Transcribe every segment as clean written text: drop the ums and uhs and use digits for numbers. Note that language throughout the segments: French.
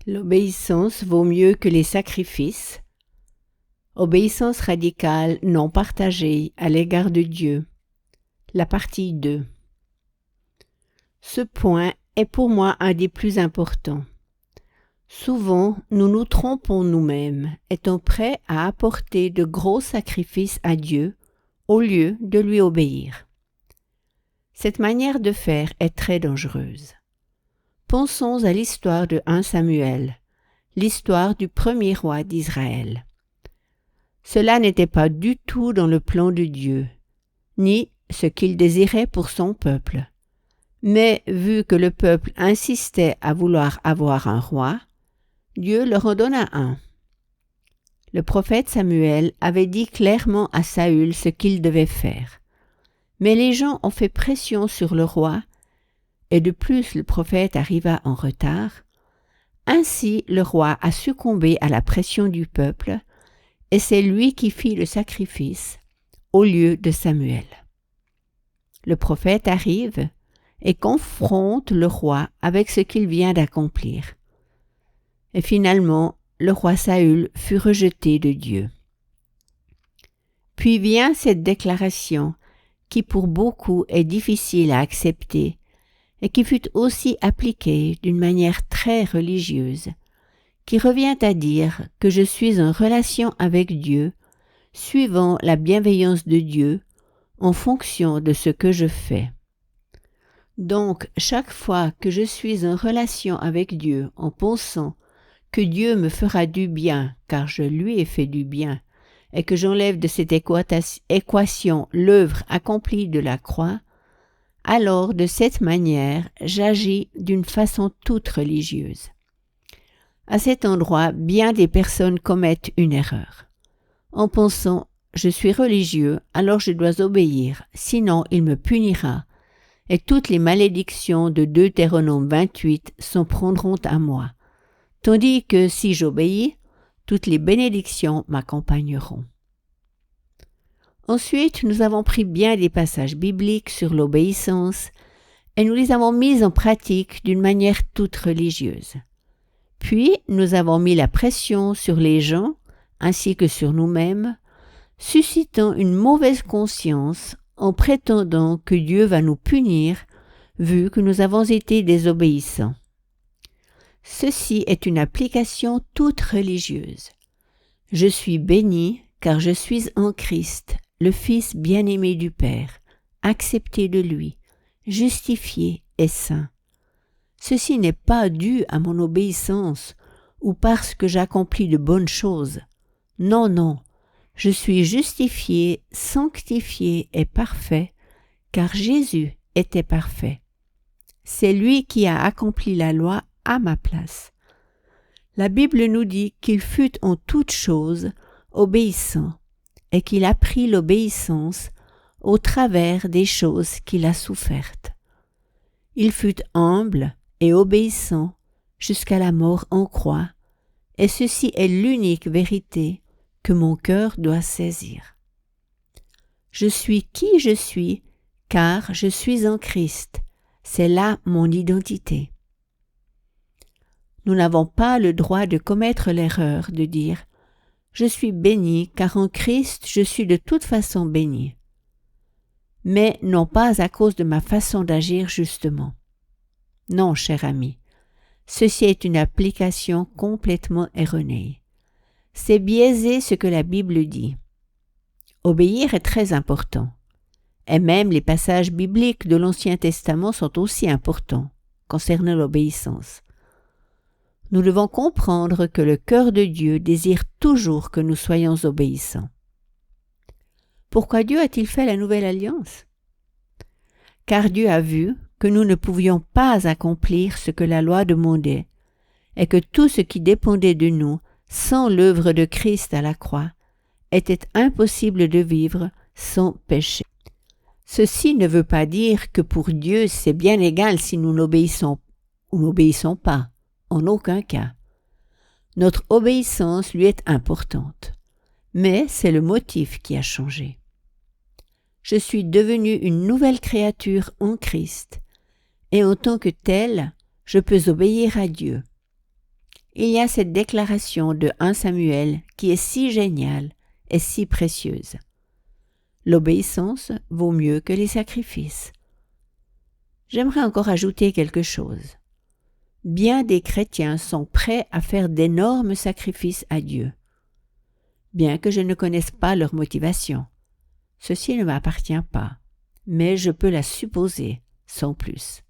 L'obéissance vaut mieux que les sacrifices. Obéissance radicale non partagée à l'égard de Dieu. La partie 2. Ce point est pour moi un des plus importants. Souvent, nous nous trompons nous-mêmes, étant prêts à apporter de gros sacrifices à Dieu au lieu de lui obéir. Cette manière de faire est très dangereuse. Pensons à l'histoire de 1 Samuel, l'histoire du premier roi d'Israël. Cela n'était pas du tout dans le plan de Dieu, ni ce qu'il désirait pour son peuple. Mais vu que le peuple insistait à vouloir avoir un roi, Dieu leur en donna un. Le prophète Samuel avait dit clairement à Saül ce qu'il devait faire. Mais les gens ont fait pression sur le roi, et de plus le prophète arriva en retard. Ainsi le roi a succombé à la pression du peuple, et c'est lui qui fit le sacrifice au lieu de Samuel. Le prophète arrive et confronte le roi avec ce qu'il vient d'accomplir. Et finalement, le roi Saül fut rejeté de Dieu. Puis vient cette déclaration qui pour beaucoup est difficile à accepter et qui fut aussi appliquée d'une manière très religieuse, qui revient à dire que je suis en relation avec Dieu, suivant la bienveillance de Dieu, en fonction de ce que je fais. Donc, chaque fois que je suis en relation avec Dieu en pensant que Dieu me fera du bien car je lui ai fait du bien et que j'enlève de cette équation l'œuvre accomplie de la croix, alors de cette manière j'agis d'une façon toute religieuse. À cet endroit, bien des personnes commettent une erreur. En pensant « je suis religieux, alors je dois obéir, sinon il me punira » et toutes les malédictions de Deutéronome 28 s'en prendront à moi, tandis que si j'obéis, toutes les bénédictions m'accompagneront. Ensuite, nous avons pris bien des passages bibliques sur l'obéissance et nous les avons mis en pratique d'une manière toute religieuse. Puis, nous avons mis la pression sur les gens ainsi que sur nous-mêmes, suscitant une mauvaise conscience en prétendant que Dieu va nous punir vu que nous avons été désobéissants. Ceci est une application toute religieuse. Je suis béni car je suis en Christ, le Fils bien-aimé du Père, accepté de lui, justifié et saint. Ceci n'est pas dû à mon obéissance ou parce que j'accomplis de bonnes choses. Non, non, je suis justifié, sanctifié et parfait, car Jésus était parfait. C'est lui qui a accompli la loi à ma place. La Bible nous dit qu'il fut en toutes choses obéissant et qu'il a pris l'obéissance au travers des choses qu'il a souffertes. Il fut humble et obéissant jusqu'à la mort en croix, et ceci est l'unique vérité que mon cœur doit saisir. Je suis qui je suis, car je suis en Christ. C'est là mon identité. Nous n'avons pas le droit de commettre l'erreur de dire « Je suis béni, car en Christ je suis de toute façon béni », mais non pas à cause de ma façon d'agir justement. Non, cher ami, ceci est une application complètement erronée. C'est biaiser ce que la Bible dit. Obéir est très important, et même les passages bibliques de l'Ancien Testament sont aussi importants concernant l'obéissance. Nous devons comprendre que le cœur de Dieu désire toujours que nous soyons obéissants. Pourquoi Dieu a-t-il fait la nouvelle alliance? Car Dieu a vu que nous ne pouvions pas accomplir ce que la loi demandait, et que tout ce qui dépendait de nous sans l'œuvre de Christ à la croix, était impossible de vivre sans péché. Ceci ne veut pas dire que pour Dieu c'est bien égal si nous n'obéissons ou n'obéissons pas, en aucun cas. Notre obéissance lui est importante, mais c'est le motif qui a changé. Je suis devenue une nouvelle créature en Christ, et en tant que telle, je peux obéir à Dieu. il y a cette déclaration de 1 Samuel qui est si géniale et si précieuse. L'obéissance vaut mieux que les sacrifices. J'aimerais encore ajouter quelque chose. Bien des chrétiens sont prêts à faire d'énormes sacrifices à Dieu. Bien que je ne connaisse pas leur motivation, ceci ne m'appartient pas, mais je peux la supposer, sans plus.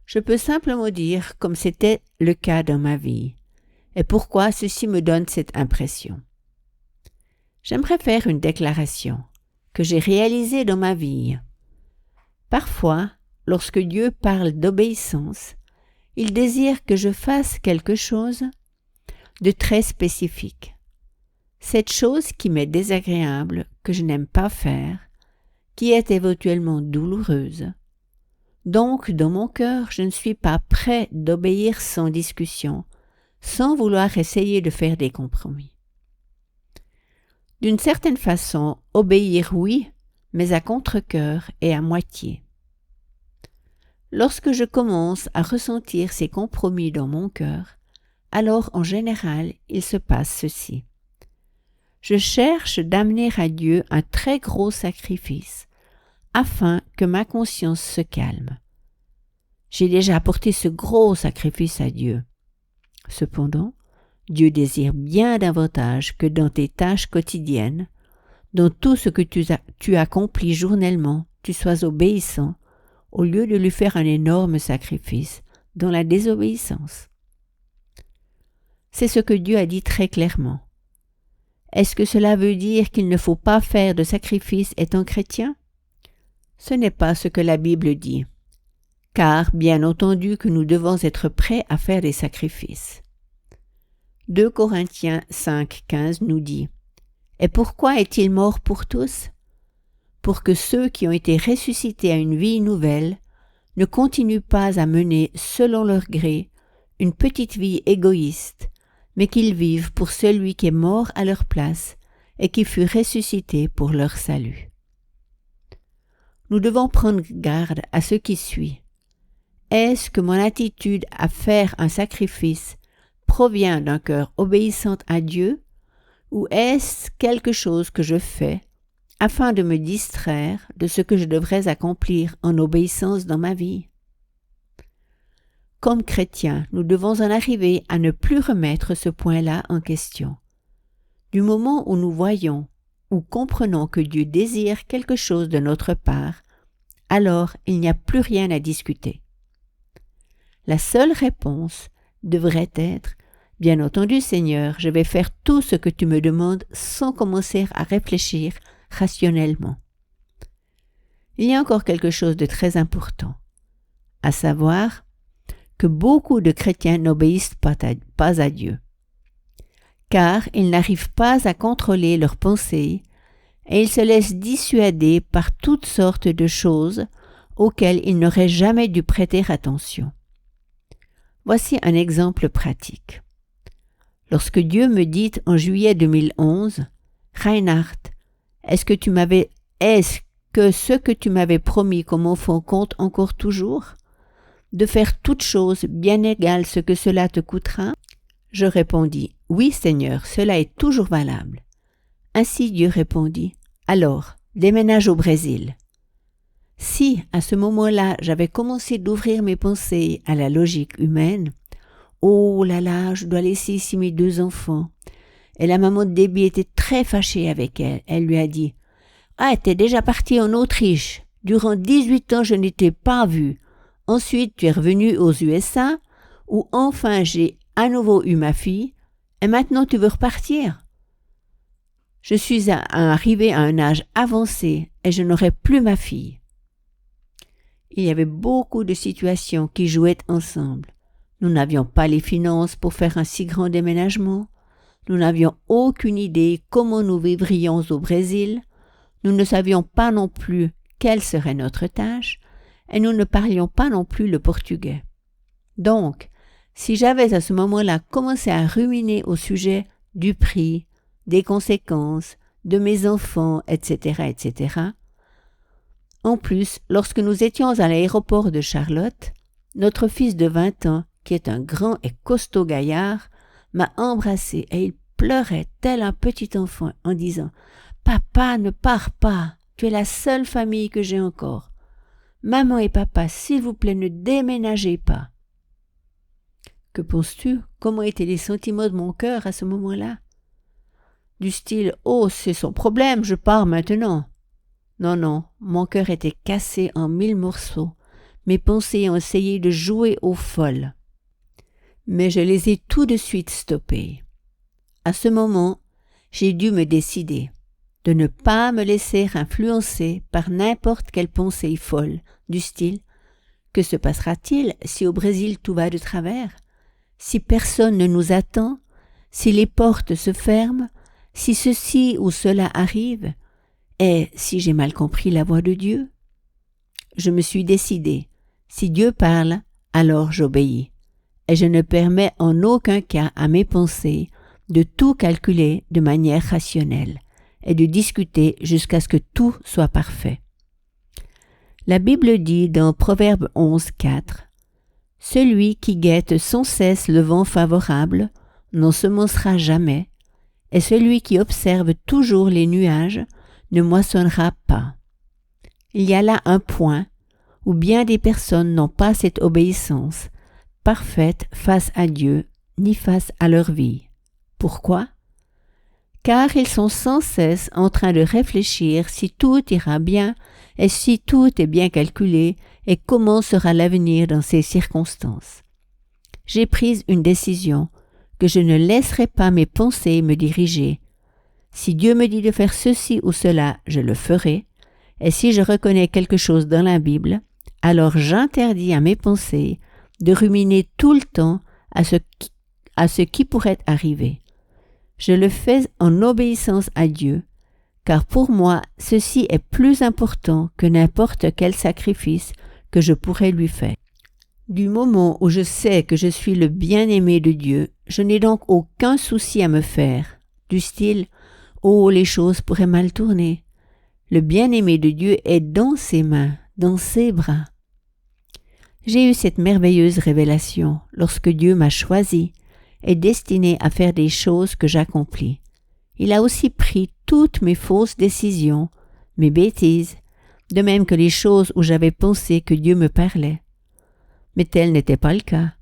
Je peux simplement dire comme c'était le cas dans ma vie, et pourquoi ceci me donne cette impression. J'aimerais faire une déclaration que j'ai réalisée dans ma vie. Parfois, lorsque Dieu parle d'obéissance, il désire que je fasse quelque chose de très spécifique. Cette chose qui m'est désagréable, que je n'aime pas faire, qui est éventuellement douloureuse. Donc, dans mon cœur, je ne suis pas prêt d'obéir sans discussion, sans vouloir essayer de faire des compromis. D'une certaine façon, obéir oui, mais à contre-cœur et à moitié. Lorsque je commence à ressentir ces compromis dans mon cœur, alors en général, il se passe ceci. Je cherche d'amener à Dieu un très gros sacrifice, afin que ma conscience se calme. J'ai déjà apporté ce gros sacrifice à Dieu. Cependant, Dieu désire bien davantage que dans tes tâches quotidiennes, dans tout ce que tu accomplis journellement, tu sois obéissant, au lieu de lui faire un énorme sacrifice dans la désobéissance. C'est ce que Dieu a dit très clairement. Est-ce que cela veut dire qu'il ne faut pas faire de sacrifice étant chrétien? Ce n'est pas ce que la Bible dit, car bien entendu que nous devons être prêts à faire des sacrifices. 2 Corinthiens 5,15 nous dit « Et pourquoi est-il mort pour tous? Pour que ceux qui ont été ressuscités à une vie nouvelle ne continuent pas à mener selon leur gré une petite vie égoïste, mais qu'ils vivent pour celui qui est mort à leur place et qui fut ressuscité pour leur salut. » Nous devons prendre garde à ce qui suit. Est-ce que mon attitude à faire un sacrifice provient d'un cœur obéissant à Dieu, ou est-ce quelque chose que je fais afin de me distraire de ce que je devrais accomplir en obéissance dans ma vie? Comme chrétiens, nous devons en arriver à ne plus remettre ce point-là en question. Du moment où nous voyons ou comprenons que Dieu désire quelque chose de notre part, alors il n'y a plus rien à discuter. La seule réponse devrait être « Bien entendu, Seigneur, je vais faire tout ce que tu me demandes sans commencer à réfléchir rationnellement. » Il y a encore quelque chose de très important, à savoir que beaucoup de chrétiens n'obéissent pas à Dieu, car ils n'arrivent pas à contrôler leurs pensées et ils se laissent dissuader par toutes sortes de choses auxquelles ils n'auraient jamais dû prêter attention. Voici un exemple pratique. Lorsque Dieu me dit en juillet 2011, « Reinhard, est-ce que ce que tu m'avais promis comme enfant compte encore toujours? De faire toute chose bien égale ce que cela te coûtera ?» Je répondis, « Oui, Seigneur, cela est toujours valable. » Ainsi Dieu répondit, « Alors, déménage au Brésil. » Si, à ce moment-là, j'avais commencé d'ouvrir mes pensées à la logique humaine, « Oh là là, je dois laisser ici mes 2 enfants. » Et la maman de Debbie était très fâchée avec elle. Elle lui a dit, « Ah, t'es déjà partie en Autriche. Durant 18 ans, je ne t'ai pas vue. Ensuite, tu es revenue aux USA, où enfin j'ai à nouveau eu ma fille, et maintenant tu veux repartir. » Je suis arrivée à un âge avancé et je n'aurai plus ma fille. Il y avait beaucoup de situations qui jouaient ensemble. Nous n'avions pas les finances pour faire un si grand déménagement. Nous n'avions aucune idée comment nous vivrions au Brésil. Nous ne savions pas non plus quelle serait notre tâche et nous ne parlions pas non plus le portugais. Donc, si j'avais à ce moment-là commencé à ruminer au sujet du prix, des conséquences, de mes enfants, etc., etc., en plus, lorsque nous étions à l'aéroport de Charlotte, notre fils de 20 ans, qui est un grand et costaud gaillard, m'a embrassé et il pleurait tel un petit enfant en disant « Papa, ne pars pas, tu es la seule famille que j'ai encore. Maman et papa, s'il vous plaît, ne déménagez pas. » Que penses-tu? Comment étaient les sentiments de mon cœur à ce moment-là? Du style « Oh, c'est son problème, je pars maintenant. » Non, mon cœur était cassé en 1000 morceaux. Mes pensées ont essayé de jouer aux folles. Mais je les ai tout de suite stoppées. À ce moment, j'ai dû me décider de ne pas me laisser influencer par n'importe quelle pensée folle, du style « Que se passera-t-il si au Brésil tout va de travers? Si personne ne nous attend? Si les portes se ferment? Si ceci ou cela arrive? Et si j'ai mal compris la voix de Dieu? » Je me suis décidé, si Dieu parle, alors j'obéis. Et je ne permets en aucun cas à mes pensées de tout calculer de manière rationnelle et de discuter jusqu'à ce que tout soit parfait. La Bible dit dans Proverbe 11, 4 « Celui qui guette sans cesse le vent favorable n'ensemencera jamais, et celui qui observe toujours les nuages ne moissonnera pas. » Il y a là un point où bien des personnes n'ont pas cette obéissance parfaite face à Dieu ni face à leur vie. Pourquoi? Car ils sont sans cesse en train de réfléchir si tout ira bien et si tout est bien calculé et comment sera l'avenir dans ces circonstances. J'ai pris une décision que je ne laisserai pas mes pensées me diriger. Si Dieu me dit de faire ceci ou cela, je le ferai, et si je reconnais quelque chose dans la Bible, alors j'interdis à mes pensées de ruminer tout le temps à ce qui pourrait arriver. Je le fais en obéissance à Dieu, car pour moi, ceci est plus important que n'importe quel sacrifice que je pourrais lui faire. Du moment où je sais que je suis le bien-aimé de Dieu, je n'ai donc aucun souci à me faire, du style « Oh, les choses pourraient mal tourner ». Le bien-aimé de Dieu est dans ses mains, dans ses bras. J'ai eu cette merveilleuse révélation lorsque Dieu m'a choisi et destiné à faire des choses que j'accomplis. Il a aussi pris toutes mes fausses décisions, mes bêtises, de même que les choses où j'avais pensé que Dieu me parlait. Mais tel n'était pas le cas.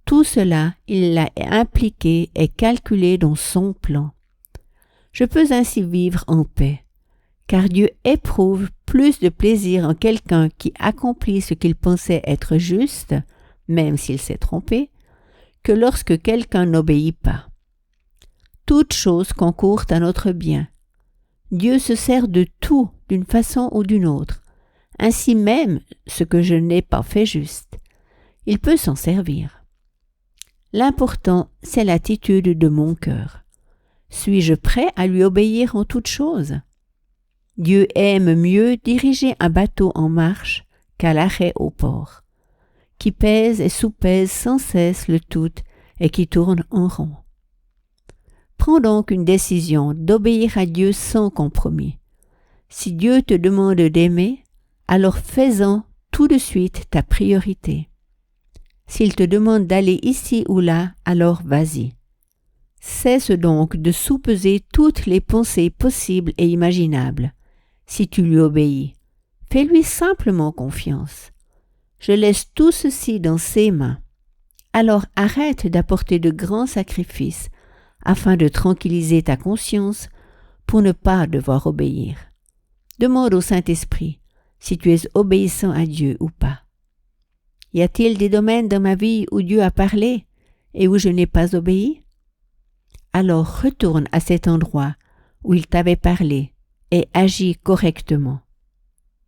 Tout cela, il l'a impliqué et calculé dans son plan. Je peux ainsi vivre en paix, car Dieu éprouve plus de plaisir en quelqu'un qui accomplit ce qu'il pensait être juste, même s'il s'est trompé, que lorsque quelqu'un n'obéit pas. Toutes choses concourent à notre bien. Dieu se sert de tout d'une façon ou d'une autre, ainsi même ce que je n'ai pas fait juste. Il peut s'en servir. L'important, c'est l'attitude de mon cœur. Suis-je prêt à lui obéir en toutes choses? Dieu aime mieux diriger un bateau en marche qu'à l'arrêt au port, qui pèse et soupèse sans cesse le tout et qui tourne en rond. Prends donc une décision d'obéir à Dieu sans compromis. Si Dieu te demande d'aimer, alors fais-en tout de suite ta priorité. S'il te demande d'aller ici ou là, alors vas-y. Cesse donc de soupeser toutes les pensées possibles et imaginables. Si tu lui obéis, fais-lui simplement confiance. Je laisse tout ceci dans ses mains. Alors arrête d'apporter de grands sacrifices afin de tranquilliser ta conscience pour ne pas devoir obéir. Demande au Saint-Esprit si tu es obéissant à Dieu ou pas. Y a-t-il des domaines dans ma vie où Dieu a parlé et où je n'ai pas obéi? Alors retourne à cet endroit où il t'avait parlé et agis correctement.